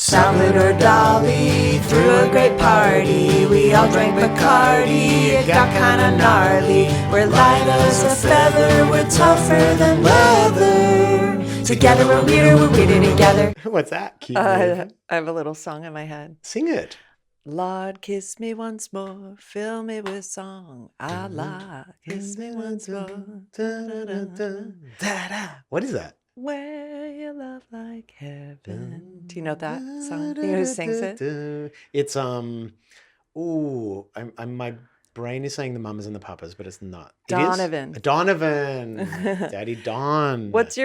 Salad or Dolly, threw a great party. We all drank Bacardi, it got kinda gnarly. We're light as a feather, we're tougher than leather. Together we're weirder together. What's that? Cute name. I have a little song in my head. Sing it. Lord, kiss me once more, fill me with song. Allah, kiss me once more. Da-da. What is that? Where you love like heaven. Do you know that song? Do you know who sings it? It's my brain is saying the Mamas and the Papas, but it's not. Donovan. It is? Donovan. Daddy Don. What's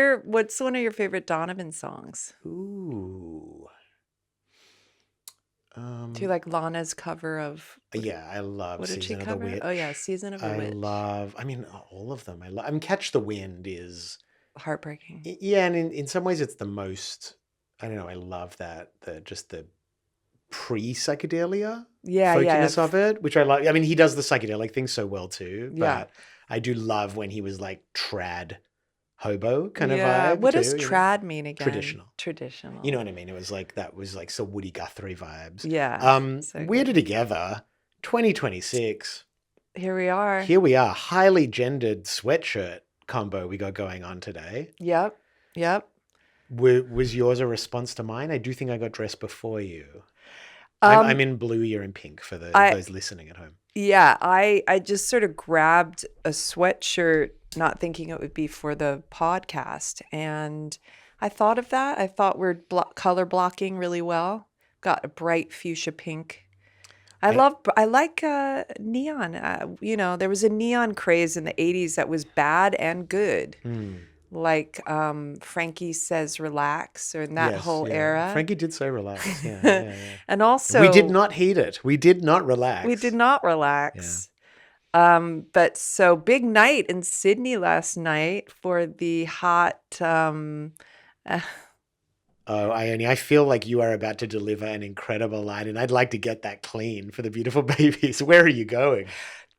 one of your favorite Donovan songs? Ooh. Do you like Lana's cover of? Yeah, I love What did she Season of the cover? Witch. Oh yeah, Season of the Witch. All of them. I mean, Catch the Wind is Heartbreaking. yeah, and in some ways it's the most. I don't know. I love that the pre-psychedelia folkiness of it, which I like. I mean, he does the psychedelic thing so well too. But I do love when he was like trad hobo kind of vibe. What too, does trad mean again? Traditional. You know what I mean? It was like that was like so Woody Guthrie vibes. Yeah. So Weirded Together, 2026. Here we are. Highly gendered sweatshirt combo we got going on today. Yep. Was yours a response to mine? I do think I got dressed before you. I'm in blue, you're in pink for those listening at home. Yeah, I just sort of grabbed a sweatshirt, not thinking it would be for the podcast. And I thought of that. I thought we're color blocking really well. Got a bright fuchsia pink. I like neon. There was a neon craze in the 80s that was bad and good. Like Frankie Says Relax, or in that whole era. Frankie did say relax. Yeah. And also, we did not heat it. We did not relax. We did not relax. Yeah. But so big night in Sydney last night for the hot. Ione, I feel like you are about to deliver an incredible line, and I'd like to get that clean for the beautiful babies. Where are you going?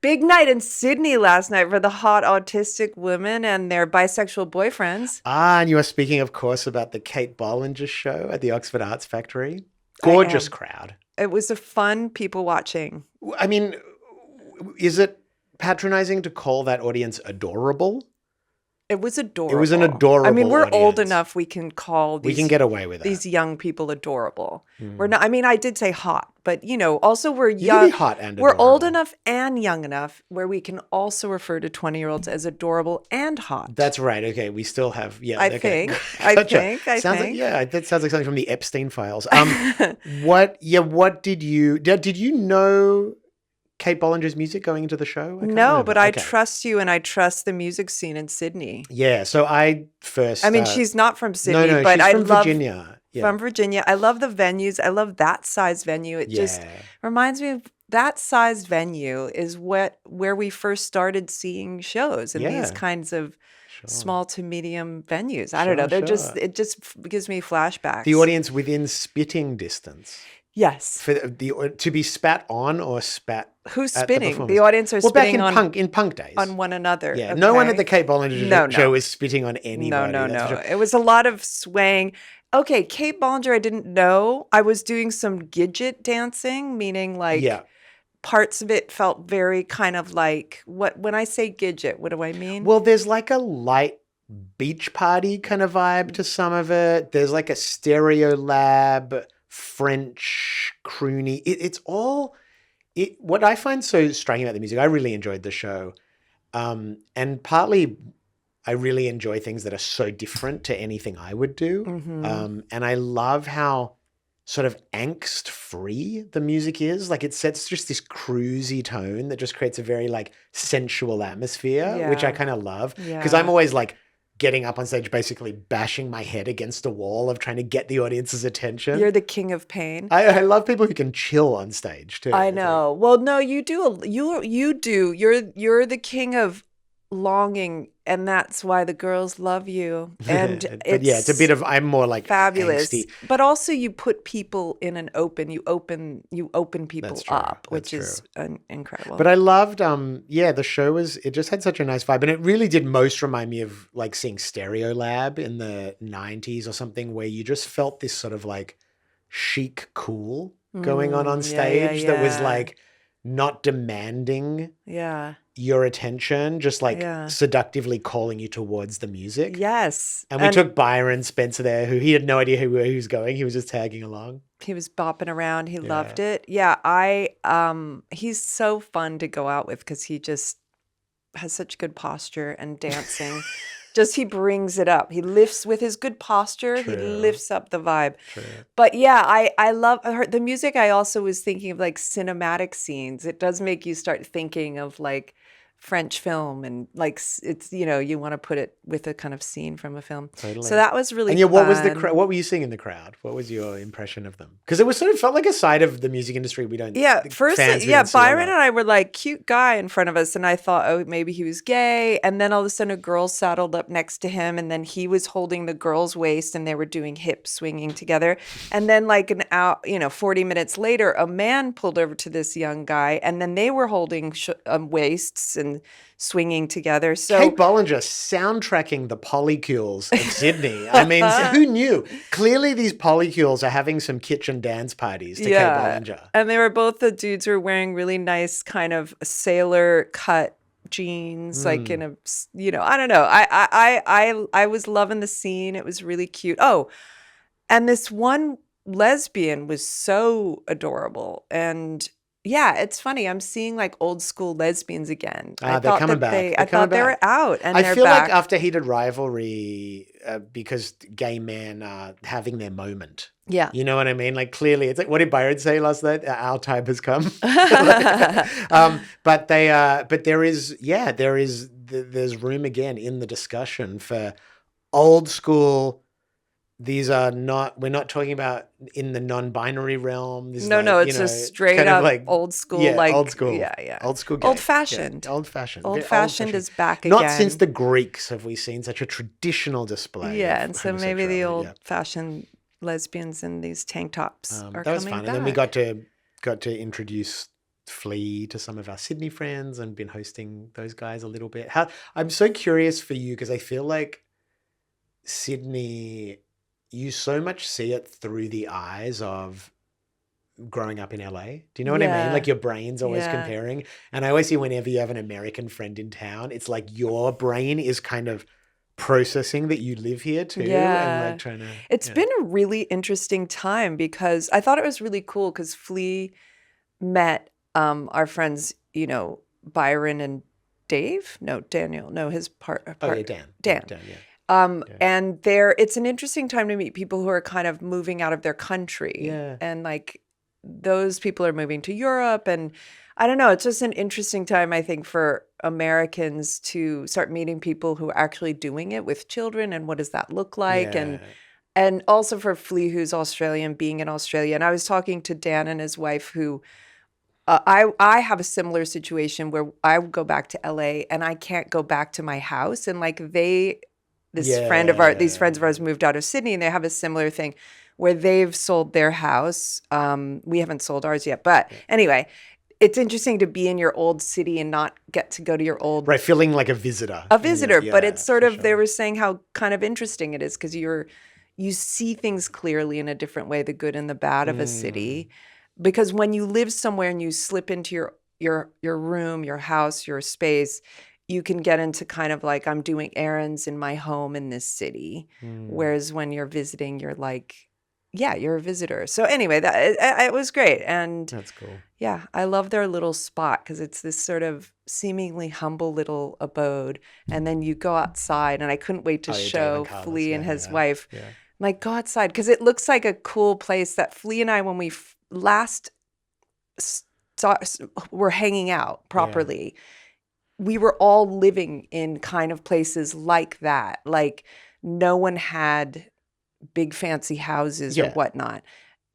Big night in Sydney last night for the hot autistic women and their bisexual boyfriends. And you are speaking, of course, about the Kate Bollinger show at the Oxford Arts Factory. Gorgeous crowd. It was a fun people watching. I mean, is it patronizing to call that audience adorable? It was adorable. It was an adorable I mean, we're audience. old enough. We can call these. We can get away with that. These young people adorable. We're not. I mean, I did say hot, but also we're young. You can be hot and we're adorable. old enough and young enough where we can also refer to 20-year-olds as adorable and hot. That's right. Okay, we still have. Yeah, I okay. think. Sounds like that sounds like something from the Epstein files. What did you know Kate Bollinger's music going into the show? No, but I trust you and I trust the music scene in Sydney. Yeah, so I first... I mean, she's not from Sydney, no, but she's I from love... Virginia. Yeah. From Virginia. I love the venues. I love that size venue. It just reminds me of that size venue is where we first started seeing shows in these kinds of small to medium venues. I don't know. It just gives me flashbacks. The audience within spitting distance. Yes. To be spat on or spat. Who's spitting? The audience are spitting in punk days on one another. Yeah, okay. No one at the Kate Bollinger show is spitting on anybody. No. Sure. It was a lot of swaying. Okay, Kate Bollinger, I didn't know. I was doing some gidget dancing, meaning parts of it felt very kind of like when I say gidget, what do I mean? Well, there's like a light beach party kind of vibe to some of it. There's like a Stereo Lab, French, croony. It's all what I find so striking about the music. I really enjoyed the show, and partly I really enjoy things that are so different to anything I would do. Mm-hmm. And I love how sort of angst free the music is. Like it sets just this cruisy tone that just creates a very like sensual atmosphere, which I kind of love. Because I'm always like getting up on stage, basically bashing my head against a wall of trying to get the audience's attention. You're the king of pain. I love people who can chill on stage too. I know. Well, no, you do. You do. You're the king of longing, and that's why the girls love you. And it's a bit of, I'm more like fabulous. Angsty. But also you put people in an open, you open people up, which is incredible. But I loved, the show it just had such a nice vibe, and it really did most remind me of like seeing Stereo Lab in the 90s or something, where you just felt this sort of like chic cool going on stage that was like not demanding your attention, just like seductively calling you towards the music. Yes. And we took Byron Spencer there, who he had no idea where he was going. He was just tagging along. He was bopping around. He loved it. Yeah, he's so fun to go out with because he just has such good posture and dancing. Just he brings it up. He lifts with his good posture. True. He lifts up the vibe. True. But yeah, I love the music. I also was thinking of like cinematic scenes. It does make you start thinking of like French film and like it's, you know, you want to put it with a kind of scene from a film. Totally. So that was really fun. What was what were you seeing in the crowd? What was your impression of them? Because it was sort of felt like a side of the music industry we don't. Yeah, first, Byron and I were like cute guy in front of us, and I thought, oh, maybe he was gay. And then all of a sudden, a girl saddled up next to him, and then he was holding the girl's waist, and they were doing hip swinging together. And then, like 40 minutes later, a man pulled over to this young guy, and then they were holding waists and swinging together. So Kate Bollinger soundtracking the Polycules of Sydney. I mean, who knew? Clearly these Polycules are having some kitchen dance parties to Kate Bollinger. And they were both, the dudes were wearing really nice kind of sailor cut jeans, like in a, I don't know. I was loving the scene. It was really cute. Oh, and this one lesbian was so adorable. And yeah, it's funny. I'm seeing like old school lesbians again. They're coming back. I thought they were out, and I feel like after Heated Rivalry, because gay men are having their moment. Yeah, you know what I mean. Like clearly, it's like, what did Byron say last night? Our time has come. But there's room again in the discussion for old school. These are not, we're not talking about in the non-binary realm. No, it's a straight up like, old school. Yeah, old school. Yeah. Old school gay. Old-fashioned. Yeah, old-fashioned. Old-fashioned is back again. Not since the Greeks have we seen such a traditional display. Yeah, and so maybe the old-fashioned lesbians in these tank tops are coming back. That was fun. And then we got to introduce Flea to some of our Sydney friends and been hosting those guys a little bit. I'm so curious for you because I feel like Sydney, you so much see it through the eyes of growing up in LA. Do you know what I mean? Like your brain's always comparing. And I always see whenever you have an American friend in town, it's like your brain is kind of processing that you live here too. Yeah. And like trying to. It's been a really interesting time because I thought it was really cool because Flea met our friends, Byron and Dave. No, Daniel. No, his partner. Oh, yeah, Dan. Dan, yeah. And it's an interesting time to meet people who are kind of moving out of their country. Yeah. And like those people are moving to Europe. And I don't know, it's just an interesting time, I think, for Americans to start meeting people who are actually doing it with children. And what does that look like? Yeah. And also for Flea, who's Australian, being in Australia. And I was talking to Dan and his wife who I have a similar situation where I would go back to LA and I can't go back to my house. And like these friends of ours moved out of Sydney and they have a similar thing where they've sold their house. We haven't sold ours yet. But anyway, it's interesting to be in your old city and not get to go to your old... Right, feeling like a visitor. But it's sort of, they were saying how kind of interesting it is because you see things clearly in a different way, the good and the bad of a city. Because when you live somewhere and you slip into your room, your house, your space, you can get into kind of like, I'm doing errands in my home in this city. Whereas when you're visiting, you're like, you're a visitor. So anyway, it was great. And that's cool. Yeah, I love their little spot because it's this sort of seemingly humble little abode. And then you go outside and I couldn't wait to show Flea and his wife. Yeah. Like, go outside because it looks like a cool place that Flea and I, when we last were hanging out properly, we were all living in kind of places like that. Like no one had big fancy houses or whatnot.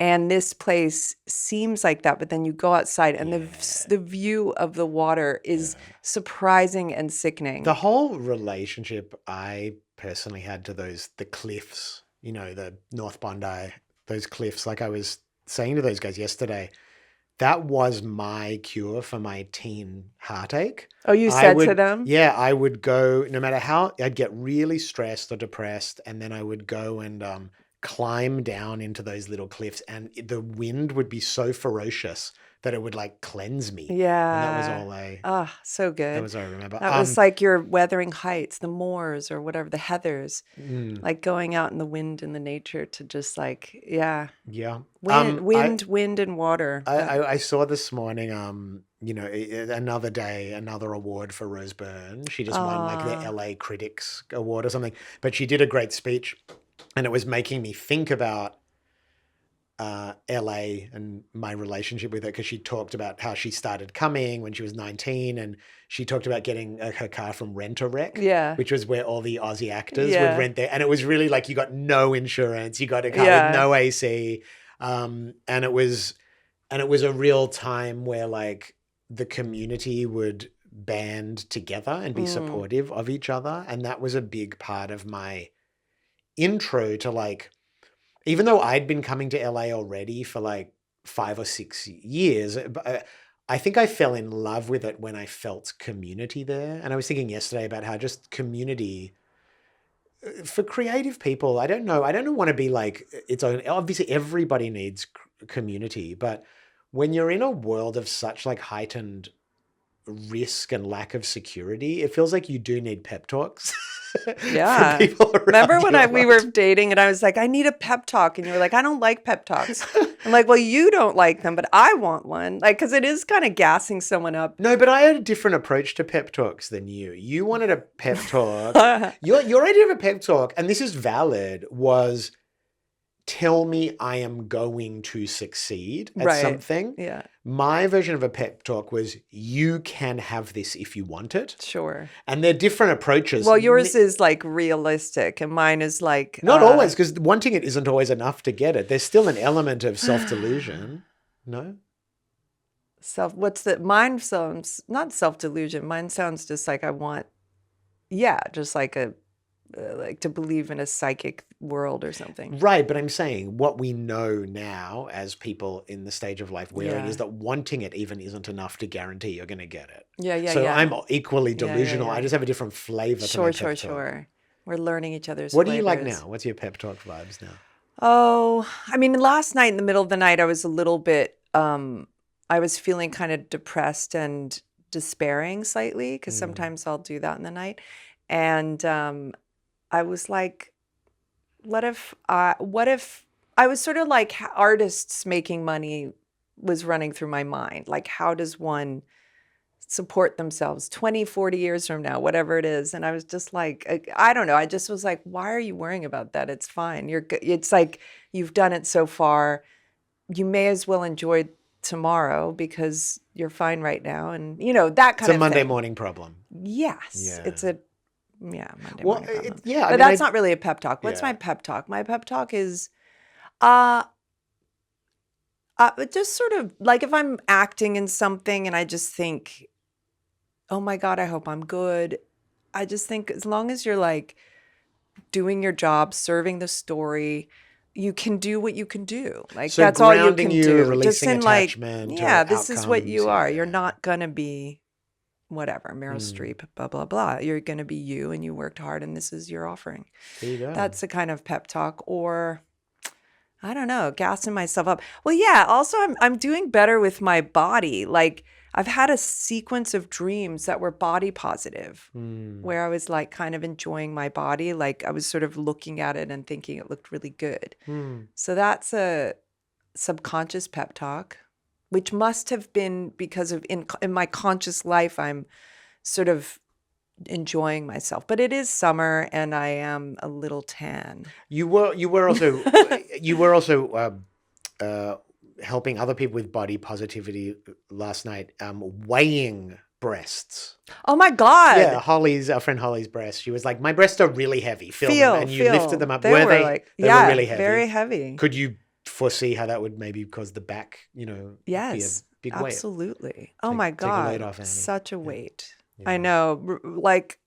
And this place seems like that, but then you go outside and the view of the water is surprising and sickening. The whole relationship I personally had to the cliffs, the North Bondi, those cliffs, like I was saying to those guys yesterday, that was my cure for my teen heartache. Oh, you said to them? Yeah, I would go, no matter how, I'd get really stressed or depressed, and then I would go and climb down into those little cliffs, and the wind would be so ferocious that it would like cleanse me. Yeah. And that was all So good. that was all I remember. That was like your Wuthering Heights, the moors or whatever, the heathers, like going out in the wind and the nature to just like, yeah. Wind and water. I saw this morning, another day, another award for Rose Byrne. She just won like the LA Critics Award or something, but she did a great speech, and it was making me think about LA and my relationship with it, because she talked about how she started coming when she was 19, and she talked about getting her car from Rent-A-Wreck, which was where all the Aussie actors would rent there, and it was really like you got no insurance, you got a car with no AC, and it was a real time where like the community would band together and be supportive of each other, and that was a big part of my intro to like. Even though I'd been coming to LA already for like 5 or 6 years, I think I fell in love with it when I felt community there. And I was thinking yesterday about how just community for creative people, I don't want to be like its own. Obviously, everybody needs community, but when you're in a world of such like heightened risk and lack of security, it feels like you do need pep talks. Yeah. Remember when we were dating and I was like, I need a pep talk. And you were like, I don't like pep talks. I'm like, well, you don't like them, but I want one. Like, because it is kind of gassing someone up. No, but I had a different approach to pep talks than you. You wanted a pep talk. Your idea of a pep talk, and this is valid, was tell me I am going to succeed at something. Yeah. My version of a pep talk was you can have this if you want it. Sure. And they're different approaches. Well, yours is like realistic and mine is like... Not always, because wanting it isn't always enough to get it. There's still an element of self-delusion. No? Mine sounds, not self-delusion. Mine sounds just like I want, just like like to believe in a psychic world or something. Right, but I'm saying what we know now as people in the stage of life we're in is that wanting it even isn't enough to guarantee you're going to get it. So I'm equally delusional. I just have a different flavor to my pep talk. Sure. We're learning each other's What flavors. do you like now? What's your pep talk vibes now? Oh, I mean, last night in the middle of the night, I was a little bit, I was feeling kind of depressed and despairing slightly, because sometimes I'll do that in the night. And I was like, what if I was sort of like artists making money was running through my mind. Like, how does one support themselves 20, 40 years from now, whatever it is? And I was just like, I don't know. I just was like, why are you worrying about that? It's fine. It's like, you've done it so far. You may as well enjoy tomorrow because you're fine right now. And that kind of thing. It's a Monday morning problem. Yes. Yeah. It's a Monday morning problem. But that's not really a pep talk. What's my pep talk? My pep talk is just sort of like if I'm acting in something and I just think, oh my God, I hope I'm good. I just think as long as you're like doing your job, serving the story, you can do what you can do. Like, so that's all you can do. Releasing just in attachment, this is what you are. You're not going to be whatever, Meryl Streep, blah, blah, blah. You're going to be you, and you worked hard, and this is your offering. There you go. That's a kind of pep talk. Or, I don't know, gassing myself up. Well, yeah, also I'm doing better with my body. Like, I've had a sequence of dreams that were body positive, where I was like kind of enjoying my body. Like, I was sort of looking at it and thinking it looked really good. So that's a subconscious pep talk, which must have been because of in my conscious life, I'm sort of enjoying myself. But it is summer and I am a little tan. You were also helping other people with body positivity last night, weighing breasts. Oh my God. Yeah, our friend Holly's breasts. She was like, my breasts are really heavy. And you lifted them up. They were really heavy. Very heavy. Could you foresee how that would maybe cause the back, be a big weight? Absolutely. Oh my God. Take a weight off, Annie. Such a weight. Yeah. I know. Like,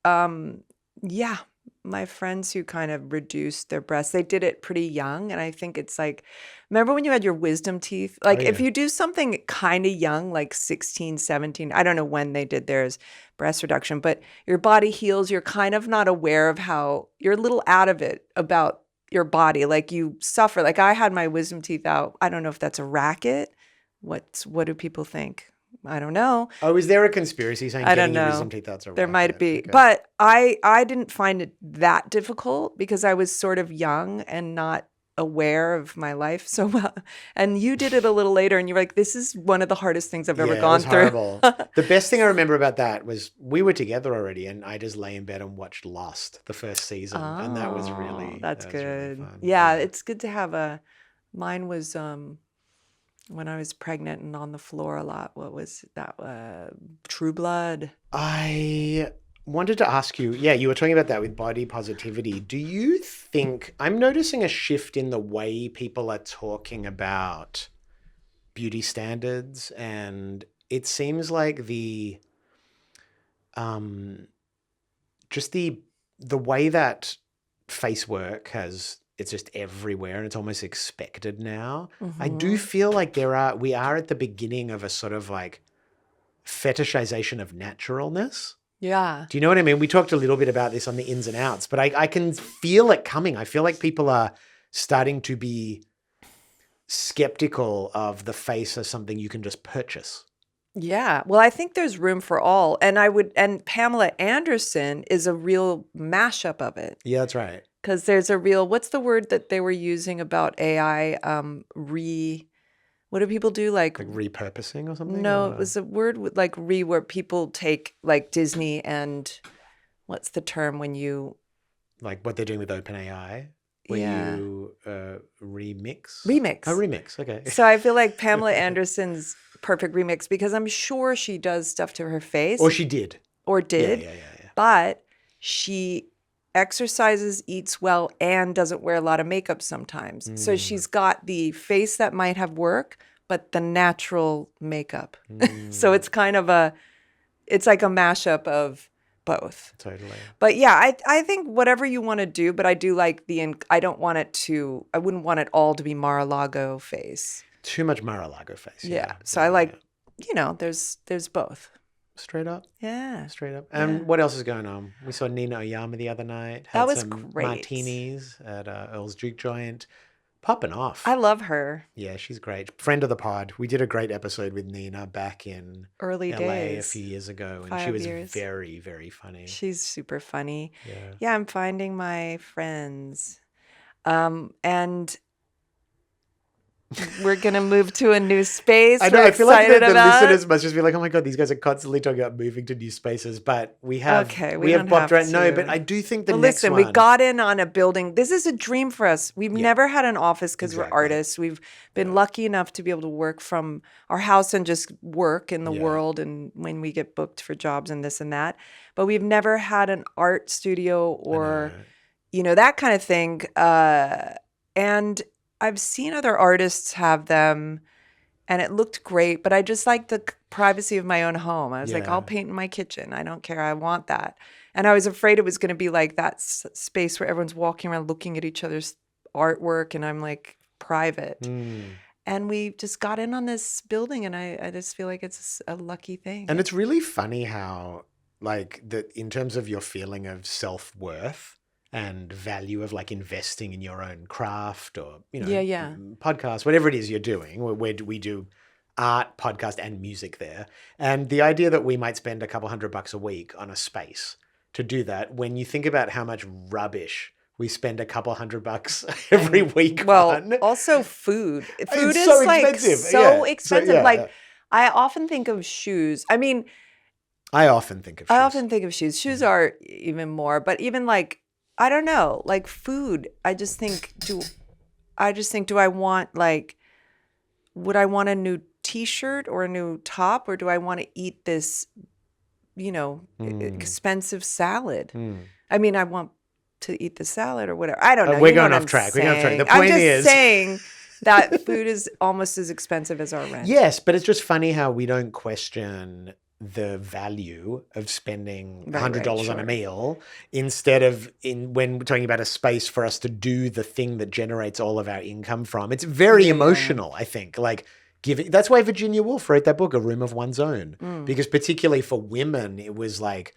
my friends who kind of reduced their breasts, they did it pretty young. And I think it's like, remember when you had your wisdom teeth? Like, if you do something kind of young, like 16, 17, I don't know when they did theirs, breast reduction, but your body heals. You're kind of not aware of how, you're a little out of it about your body. Like you suffer. Like I had my wisdom teeth out. I don't know if that's a racket. What do people think? I don't know. Oh, is there a conspiracy saying I don't getting your know. wisdom teeth out's a There might racket? be. Okay. But I didn't find it that difficult because I was sort of young and not aware of my life so well. And you did it a little later and you were like, this is one of the hardest things I've ever it gone was through. horrible. The best thing I remember about that was we were together already and I just lay in bed and watched Lost, the first season. And that was really that's that was really good. fun. Yeah, it's good to have mine was when I was pregnant and on the floor a lot. What was that? True Blood. I wanted to ask you, you were talking about that with body positivity. Do you think, I'm noticing a shift in the way people are talking about beauty standards, and it seems like just the way that face work it's just everywhere and it's almost expected now. I do feel like we are at the beginning of a sort of like fetishization of naturalness. Yeah. Do you know what I mean? We talked a little bit about this on the ins and outs, but I can feel it coming. I feel like people are starting to be skeptical of the face as something you can just purchase. Yeah. Well, I think there's room for all. And Pamela Anderson is a real mashup of it. Yeah, that's right. Because there's a real, what's the word that they were using about AI? What do people do? Like repurposing or something? No, or? It was a word with like where people take like Disney and what's the term when you. Like what they're doing with OpenAI? Where you remix? Remix. Oh, remix. Okay. So I feel like Pamela Anderson's perfect remix because I'm sure she does stuff to her face. Or she did. Or did. Yeah. But she exercises, eats well, and doesn't wear a lot of makeup sometimes. So she's got the face that might have work, but the natural makeup. So it's kind of it's like a mashup of both. Totally. But yeah, I think whatever you want to do, but I do like I wouldn't want it all to be Mar-a-Lago face. Too much Mar-a-Lago face. Yeah. So I like, there's both. Straight up. Yeah. Straight up. And what else is going on? We saw Nina Oyama the other night. That was some great. Martinis at Earl's Juke Joint. Popping off. I love her. Yeah, she's great. Friend of the pod. We did a great episode with Nina back in early LA days. a few years ago. And 5 she was years. very, very funny. She's super funny. Yeah. Yeah, I'm finding my friends. And we're going to move to a new space. I know. We're I feel like excited the about. listeners must just be like, oh my God, these guys are constantly talking about moving to new spaces. But we have, we have don't bopped have around. No, to. but I do think the Well, next listen, one. we got in on a building. This is a dream for us. We've never had an office because we're Exactly. artists. We've been lucky enough to be able to work from our house and just work in the world and when we get booked for jobs and this and that. But we've never had an art studio or, that kind of thing. And I've seen other artists have them and it looked great, but I just like the privacy of my own home. I was like, I'll paint in my kitchen. I don't care. I want that. And I was afraid it was going to be like that space where everyone's walking around looking at each other's artwork and I'm like private. And we just got in on this building and I just feel like it's a lucky thing. And it's really funny how, like, in terms of your feeling of self-worth and value of like investing in your own craft or, podcast, whatever it is you're doing, where we do art, podcast and music there. And the idea that we might spend a couple $100 a week on a space to do that, when you think about how much rubbish we spend a couple $100 every week on. Also food. Food is so like expensive. so expensive. So, I often think of shoes. I mean, I often think of shoes. Shoes are even more, but even like, I don't know, like food. I just think, do I want like, would I want a new t-shirt or a new top, or do I want to eat this, expensive salad? I mean, I want to eat the salad or whatever. I don't know. We're going off track. We're going off track. The point I'm just is saying that food is almost as expensive as our rent. Yes, but it's just funny how we don't question the value of spending $100 on a meal instead of when we're talking about a space for us to do the thing that generates all of our income from. It's very emotional, I think. Like that's why Virginia Woolf wrote that book, A Room of One's Own, because particularly for women, it was like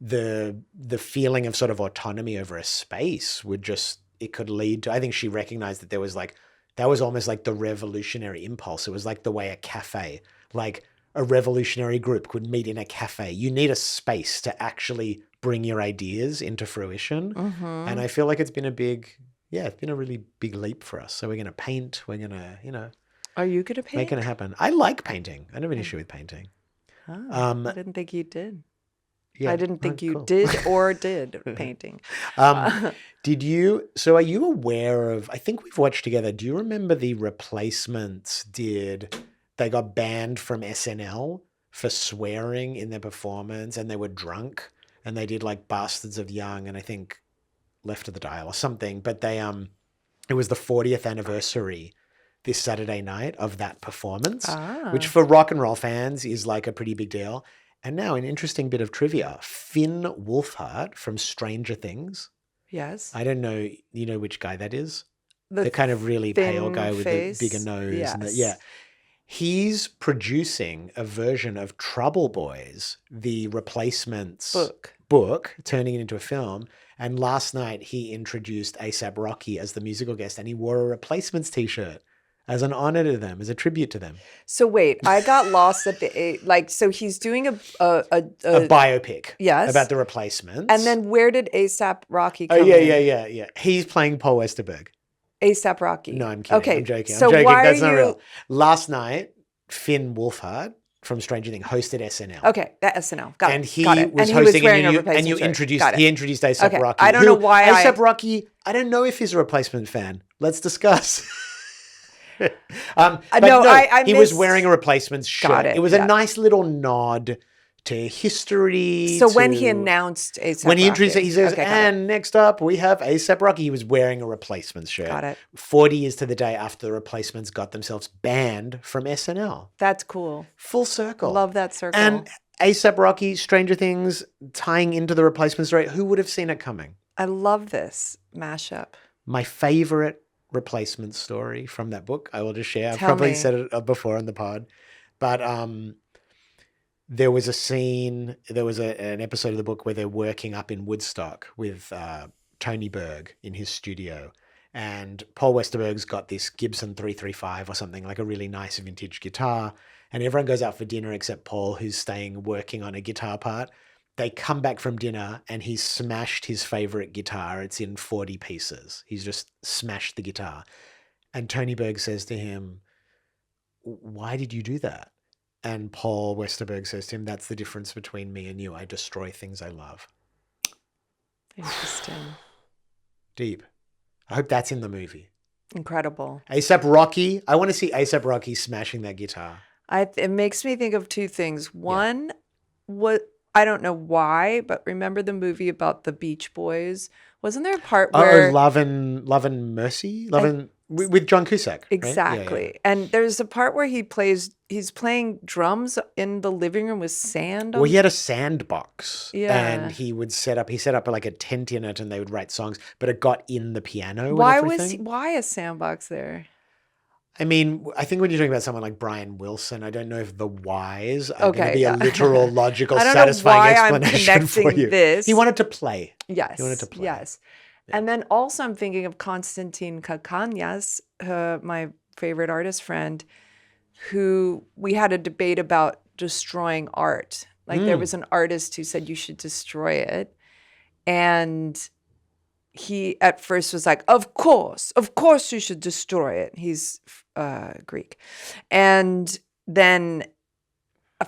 the feeling of sort of autonomy over a space would just it could lead to. I think she recognized that there was like, that was almost like the revolutionary impulse. It was like the way a cafe, like a revolutionary group could meet in a cafe. You need a space to actually bring your ideas into fruition. And I feel like it's been it's been a really big leap for us. So we're going to paint. We're going to, Are you going to paint? make it happen. I like painting. I don't have an issue with painting. Oh, I didn't think you did. Yeah. I didn't think you cool. did or did painting. Are you aware of, I think we've watched together, do you remember the Replacements they got banned from SNL for swearing in their performance, and they were drunk, and they did like Bastards of Young and I think Left of the Dial or something, but it was the 40th anniversary this Saturday night of that performance, which for rock and roll fans is like a pretty big deal. And now an interesting bit of trivia. Finn Wolfhard from Stranger Things. Yes. I don't know, you know which guy that is? The kind of really pale guy with the bigger nose. Yes. He's producing a version of Trouble Boys, the Replacements book, turning it into a film. And last night he introduced A$AP Rocky as the musical guest, and he wore a Replacements t-shirt as an honor to them, as a tribute to them. So wait, I got lost at so he's doing a biopic, yes, about the Replacements. And then where did A$AP Rocky come in? Yeah. He's playing Paul Westerberg. A$AP Rocky. No, I'm kidding. Okay, I'm joking. So why That's are not you... real. Last night, Finn Wolfhard from Stranger Things hosted SNL. Okay, that SNL. Got and it. he Got it. was and hosting, he was wearing and a you replacement introduced shirt. he introduced A$AP Okay. Rocky. I don't know why A$AP Rocky. I don't know if he's a Replacement fan. Let's discuss. He was wearing a Replacements shirt. Got it. It was a nice little nod to history. So when he announced A$AP when he Rocky, introduced it, he says, and next up we have A$AP Rocky. He was wearing a Replacements shirt. Got it. 40 years to the day after the Replacements got themselves banned from SNL. That's cool. Full circle. Love that circle. And A$AP Rocky, Stranger Things, tying into the Replacements story. Who would have seen it coming? I love this mashup. My favorite Replacement story from that book, I will just share. I've Tell probably me. said it before on the pod, but there was a scene, there was an episode of the book where they're working up in Woodstock with Tony Berg in his studio, and Paul Westerberg's got this Gibson 335 or something, like a really nice vintage guitar, and everyone goes out for dinner except Paul, who's staying working on a guitar part. They come back from dinner and he's smashed his favorite guitar. It's in 40 pieces. He's just smashed the guitar. And Tony Berg says to him, "Why did you do that?" And Paul Westerberg says to him, "That's the difference between me and you. I destroy things I love." Interesting. Deep. I hope that's in the movie. Incredible. A$AP Rocky. I want to see A$AP Rocky smashing that guitar. It makes me think of two things. One, what I don't know why, but remember the movie about the Beach Boys? Wasn't there a part where Love and Mercy? With John Cusack. Right? Exactly. Yeah. And there's a part where he's playing drums in the living room with sand on. Well, he had a sandbox. Yeah. And he set up like a tent in it and they would write songs, but it got in the piano. Why and everything. why a sandbox there? I mean, I think when you're talking about someone like Brian Wilson, I don't know if the whys are going to be a literal, logical, satisfying explanation for you. This. He wanted to play. Yes. He wanted to play. Yes. Yeah. And then also I'm thinking of Constantine Kakanyas, my favorite artist friend, who we had a debate about destroying art. Like there was an artist who said you should destroy it. And he at first was like, of course you should destroy it. He's Greek. And then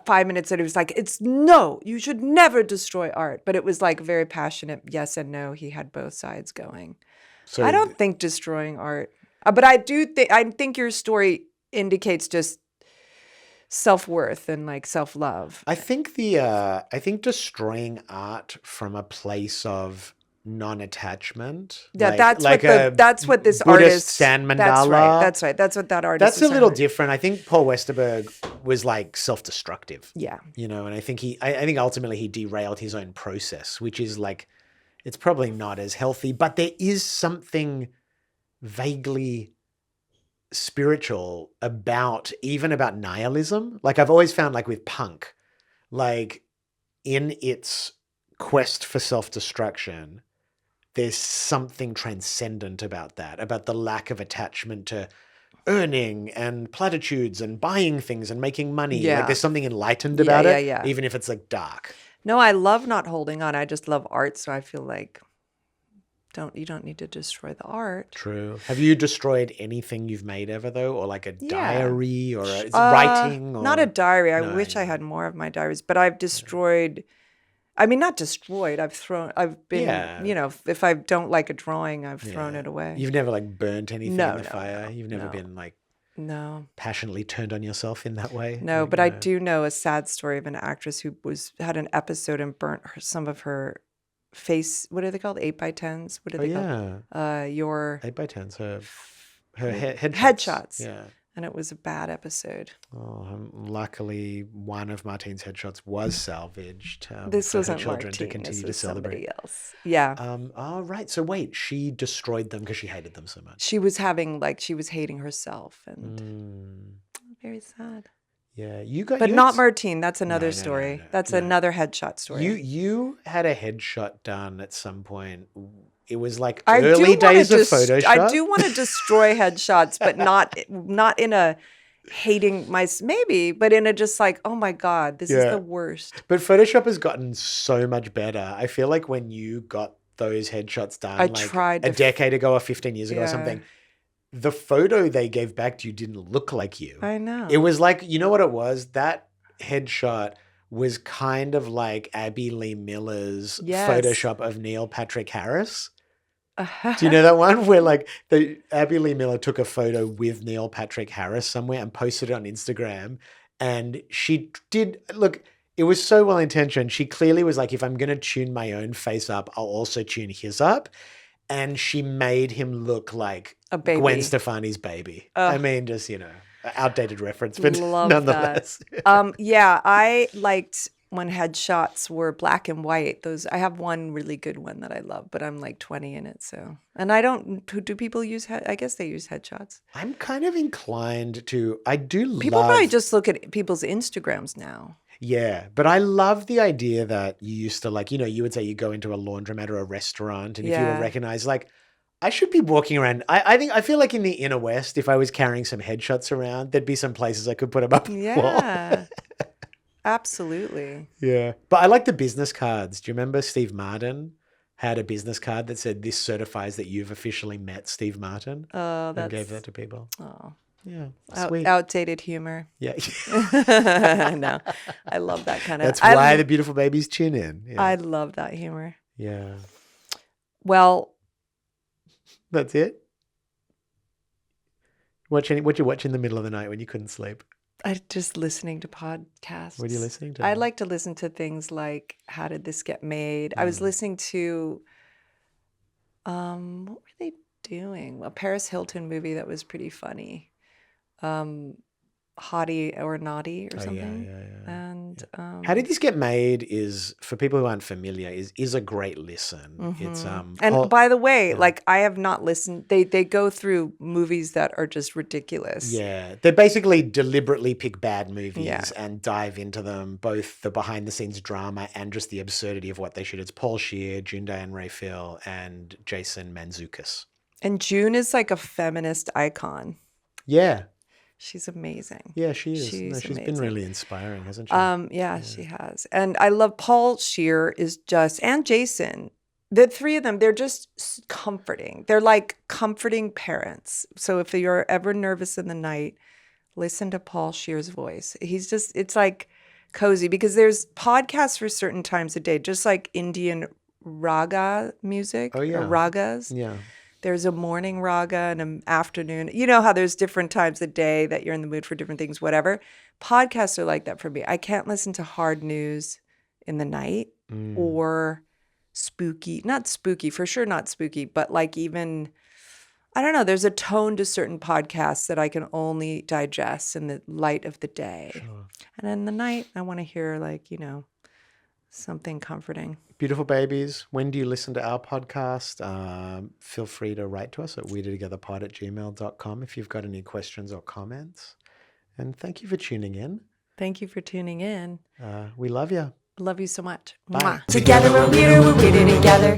5 minutes later, he was like, no, you should never destroy art. But it was like very passionate yes and no. He had both sides going. So I don't think destroying art. But I think your story indicates just self-worth and like self-love. I think destroying art from a place of non-attachment. Yeah, that's what this Buddhist artist sand mandala. That's right. That's what that artist. That's a little different. I think Paul Westerberg was like self-destructive. Yeah, and I think ultimately he derailed his own process, which is like, it's probably not as healthy. But there is something vaguely spiritual about nihilism. Like I've always found, like with punk, like in its quest for self-destruction, there's something transcendent about that, about the lack of attachment to earning and platitudes and buying things and making money. Yeah. Like there's something enlightened Yeah, about yeah, it, yeah. even if it's like dark. No, I love not holding on. I just love art, so I feel like you don't need to destroy the art. True. Have you destroyed anything you've made ever though, or like a diary, or writing? Or... Not a diary. I No, wish I yeah. had more of my diaries, but I've destroyed. I mean, not destroyed. I've been, Yeah. you know, if I don't like a drawing, I've thrown Yeah. it away. You've never like burnt anything No, in the no, fire. no, You've never no. been like No, passionately turned on yourself in that way. no, Like, but I do know a sad story of an actress who had an episode and burnt some of her face. What are they called? 8x10s. What are Oh they yeah, called? Your 8x10s. Her headshots. headshots. Yeah. And it was a bad episode. Oh, luckily, one of Martine's headshots was salvaged. This for her wasn't children Martine. to continue This to was celebrate. somebody else. Yeah. Oh, right. So wait, she destroyed them because she hated them so much. She was hating herself, and very sad. Yeah, you got. But you not had- Martine. That's another no, story. no, That's no. another headshot story. You had a headshot done at some point. It was like I do early wanna days of des- Photoshop. I do want to destroy headshots, but not in a hating maybe, but in a just like, oh my God, this is Yeah. the worst. But Photoshop has gotten so much better. I feel like when you got those headshots done I like tried a to decade ago or 15 years ago or Yeah. something, the photo they gave back to you didn't look like you. I know. It was like, you know what it was? That headshot was kind of like Abby Lee Miller's Yes. Photoshop of Neil Patrick Harris. Do you know that one where like Abby Lee Miller took a photo with Neil Patrick Harris somewhere and posted it on Instagram, and she did look. It was so well intentioned. She clearly was like, if I'm going to tune my own face up, I'll also tune his up, and she made him look like A baby. Gwen Stefani's baby. Ugh. I mean, just outdated reference, but Love nonetheless. Yeah, I liked when headshots were black and white. I have one really good one that I love, but I'm like 20 in it. So, and I don't. Do people use? I guess they use headshots. I'm kind of inclined to. I do. People love, probably just look at people's Instagrams now. Yeah, but I love the idea that you used to like. You would say you go into a laundromat or a restaurant, and if you were Yeah. recognized, like. I should be walking around. I feel like in the inner west, if I was carrying some headshots around, there'd be some places I could put them up on the wall. Yeah, absolutely. Yeah. But I like the business cards. Do you remember Steve Martin had a business card that said, "This certifies that you've officially met Steve Martin"? Oh, And that's gave that to people. oh, Yeah. Sweet. outdated humor. Yeah. I know. I love that kind of. That's why the beautiful babies tune in. Yeah. I love that humor. Yeah. Well, That's it. What you watch in the middle of the night when you couldn't sleep? I just listening to podcasts. What are you listening to? I like to listen to things like How Did This Get Made? I was listening to what were they doing? A Paris Hilton movie that was pretty funny. Hottie or Naughty or something. Yeah. And How Did This Get Made is, for people who aren't familiar, is a great listen. It's and by the way, like I have not listened. They go through movies that are just ridiculous. yeah, they basically deliberately pick bad movies Yeah. and dive into them, both the behind the scenes drama and just the absurdity of what they should. It's Paul Scheer, June Diane Raphael, and Jason Mantzoukas. And June is like a feminist icon. Yeah, She's amazing. yeah, she is. She's She's been amazing. really inspiring, hasn't she? Yeah, she has. And I love Paul Scheer and Jason. The three of them, they're just comforting. They're like comforting parents. So if you're ever nervous in the night, listen to Paul Scheer's voice. It's like cozy because there's podcasts for certain times of day, just like Indian raga music Oh, yeah. or ragas. Yeah. There's a morning raga and an afternoon. You know how there's different times of day that you're in the mood for different things, whatever. Podcasts are like that for me. I can't listen to hard news in the night or spooky, not spooky, for sure not spooky, but like even, I don't know, there's a tone to certain podcasts that I can only digest in the light of the day. Sure. And in the night, I want to hear like, something comforting. Beautiful babies, when do you listen to our podcast? Feel free to write to us at weirdertogetherpod@gmail.com if you've got any questions or comments. And thank you for tuning in. Thank you for tuning in. We love you. Love you so much. Bye. Mwah. Together we're weirder together.